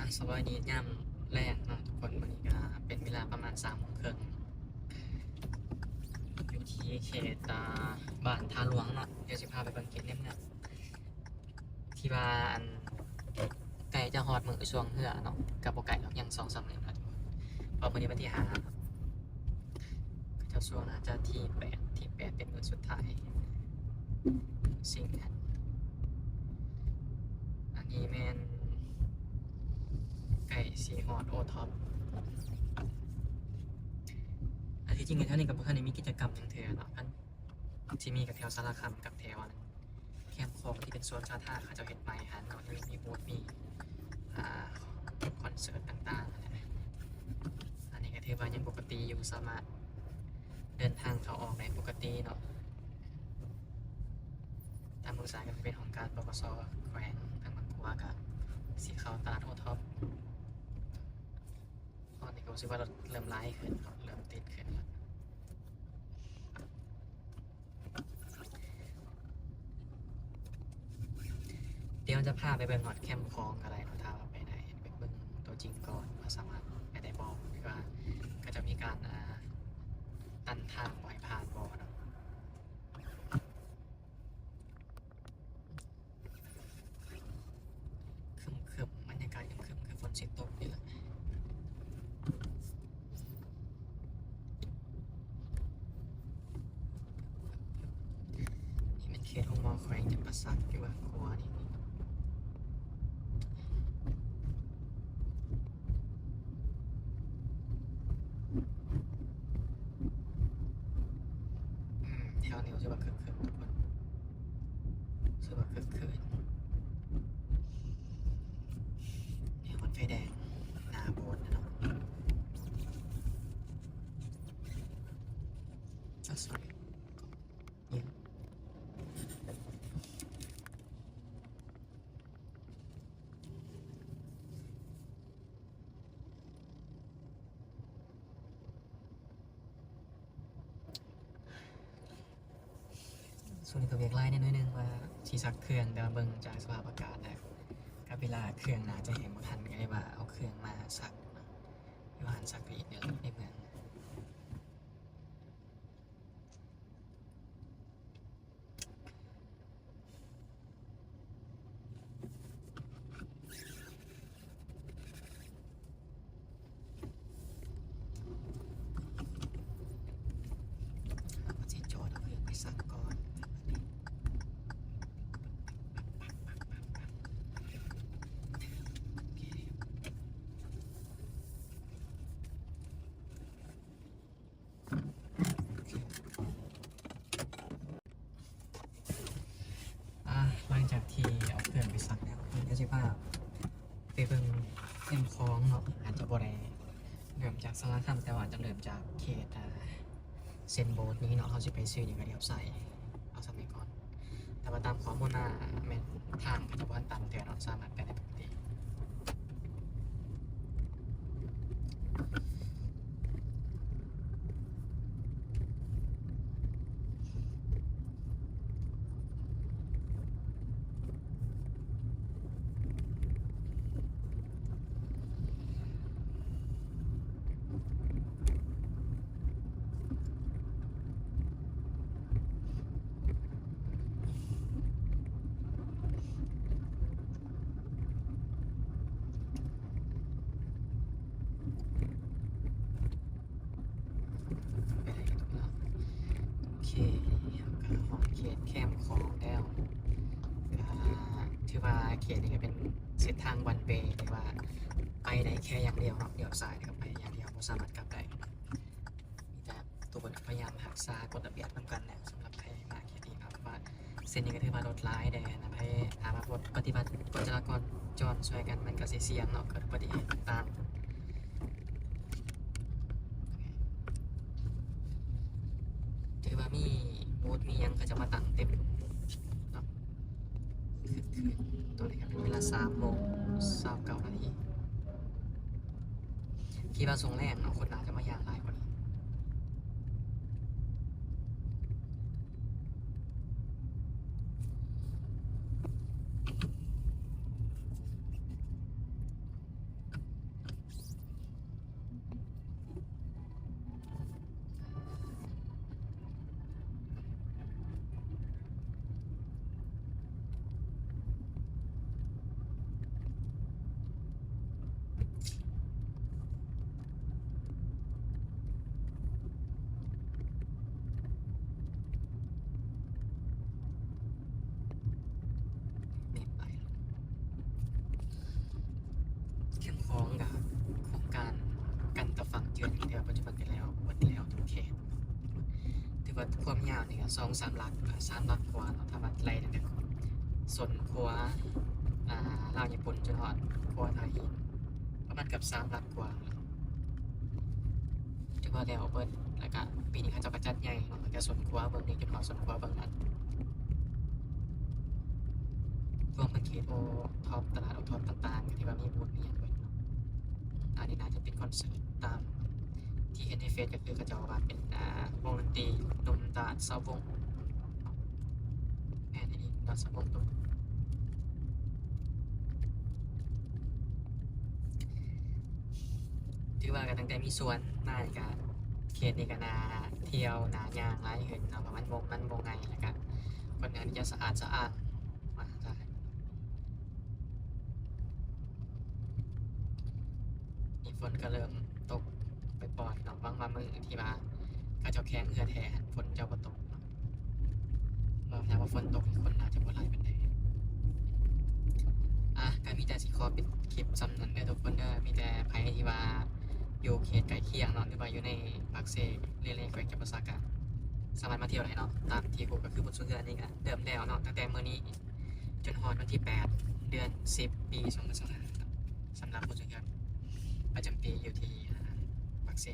สวัสดีย่ำแรกเนาะทุกคนวันนี้ก็เป็นเวลาประมาณ3 โมงครึ่งอยู่ที่เขตบ้านทาหลวงเนาะเดี๋ยวสิพาไปเบิ่งเขตเล่มเนี่ยที่ว่าอันไก่จะฮอดมือช่วงเหือเนาะกับโบไก่เนาะยัง2-3 เดือนนะทุกคนพอมื้อนี้วันที่5เนาะก็จะช่วงน่าจะที่ 8เป็นมื้อสุดท้ายสิ่งนั้นอันนี้แม่นไก่สีฮอดโอท็อป อันที่จริงในท่านี้กับท่านนี้มีกิจกรรมอย่างเถื่อเนาะอันที่มีกับแถวสารคามกับแถวนั้นแคมป์คองที่เป็นสวนสาธารณะเขาจะเห็นใหม่ฮะเนาะมีบูธมีอ่าคอนเสิร์ตต่างๆนะอันนี้ก็ถือว่ายังปกติอยู่สามารถเดินทางเข้าออกในปกติเนาะตามมือสายก็เป็นของการปปสแขวงทางบางขัวกับสีขาวตลาดโอท็อปตอนนี้ก็รู้สึกว่าเราเริ่มไล่ขึ้นเนาะเริ่มติดขึ้นแล้ว เดี๋ยวจะพาไปเบิ่งหอดแคมป์คลองอะไรเนาะถ้าว่าไปได้ไปเบิ่งตัวจริงก่อนว่าสามารถไปได้บ่หรือว่าก็จะมีการตันทางปล่อยผ่านบ่เนาะครึมบรรยากาศยังครึมคือฝนสิตกนี่แหละนี่มันเขตของมอแขวงจำปาสักอยู่ว่าขัวนี่แถวนี้รู้สึกว่าคึกทุกคนรู้สึกว่าคึกคืนเนี่ยรถไฟแดงหน้าโบสถ์นะเนาะสวยเนี่ย ส่วนนี้ก็เวียกไล่นิดนึงว่าชีซักเครื่องเดี๋ยวเบิ่งจากสภาพอากาศนะกับเวลาเครื่องน่าจะเห็นบ่ทันก็เลยว่าเอาเครื่องมาซักเนาะอยู่หันซักรีดเนี่ยในเมืองก็สิจอดเอาเครื่องไปซักก่อนโอเคหลังจากที่เอาเครื่องไปซักแล้วเพิ่นก็สิพาไปเบิ่งแคมป์คลองเนาะอาจจะบ่ได้เริ่มจากสารคามแต่ว่าจะเริ่มจากเขตเซนโบสนี้เนาะเขาสิไปซื้อนี่ก็เดี๋ยวใส่เอาสมัยก่อน แต่ว่าตามข้อมูลน่ะแม่นทางปัจจุบันตามเตือนเราสามารถไปได้ปกติไปได้กันทุกอย่างโอเคก็หอเขตแคมป์ของแล้วถือว่าเขตนี้ก็เป็นเส้นทางวันเวย์ที่ว่าไปได้แค่อย่างเดียวเนาะเดี๋ยวซ้ายนะครับไปอย่างเดียวไม่สามารถกลับได้มีแต่ตัวบนพยายามหักษากฎระเบียบนำกันแหละสำหรับใครมาเขตนี้ครับว่าเส้นนี้ก็ถือว่ารถร้ายแดนนะให้หามาปฏิบัติกฎจราจรช่วยกันมันก็เสี่ยงเนาะเกิดอุบัติเหตุต่างๆถือว่ามีบูธมียังก็จะมาตั้งเต็มเนาะ คือตัวนี้ก็เป็นเวลา3 โมง 29 นาทีคิดว่าทรงแรกเนาะคนน่าจะมาอย่างหลายกว่านี้ ของกับโครงการกันตะฝั่งเจือนที่ว่าปัจจุบันไปแล้วหมดแล้วทุกเขตถือว่าความยาวนี่ก็2-3 ลักกว่าเนาะถ้าวัดไล่ตั้งแต่ส่วนครัวลาวญี่ปุ่นจนฮอดครัวไทยประมาณเกือบ3 ลักกว่าถือว่าแล้วเบิดแล้วก็ปีนี้เขาเจ้าก็จัดใหญ่เนาะตั้งแต่ส่วนครัวเบิ่งนี้จนฮอดส่วนครัวเบิ่งนั้นรวมทั้งเขตโอท็อปตลาดโอท็อปต่างๆที่ว่ามีบูธมีหยังเบิดเนาะอันนี้น่าจะเป็นคอนเสิร์ตตามที่เห็นในเฟซก็คือเขาเจ้าว่าเป็นวงดนตรีหนุ่มตาดเสาวงแม่นอีหลีตาดเสาวงตัว ถือว่ากันตั้งแต่มีสวนมานี่ก็เขตนี้ก็นาเที่ยวนาย่างหลายเห็นเนาะเพราะมันบ่ไงแล้วก็คนงานจะสะอาดมาได้นี่ฝนก็เริ่มตกไปปล่อยๆเนาะบางว่ามื้อที่ว่าก็เจ้าแข้งเหือแท้ฝนจะบ่ตกเนาะถ้าว่าฝนตกนี่คนน่าจะบ่หลายปานใดก็มีแต่สิขอปิดคลิปซ้ำนั้นเด้อทุกคนเด้อมีแต่ไผที่ว่าอยู่เขตใกล้เคียงเนาะหรือว่าอยู่ในปากเซเล่ๆแขวงจำปาสักก็สามารถมาเที่ยวได้เนาะตามที่ผมก็คือบนสุดเดือนนี้ก็เริ่มแล้วเนาะตั้งแต่มื้อนี้จนฮอดวันที่8เดือน10ปี2025ครับสำหรับบนสุดเดือนประจำปีอยู่ที่ปากเซ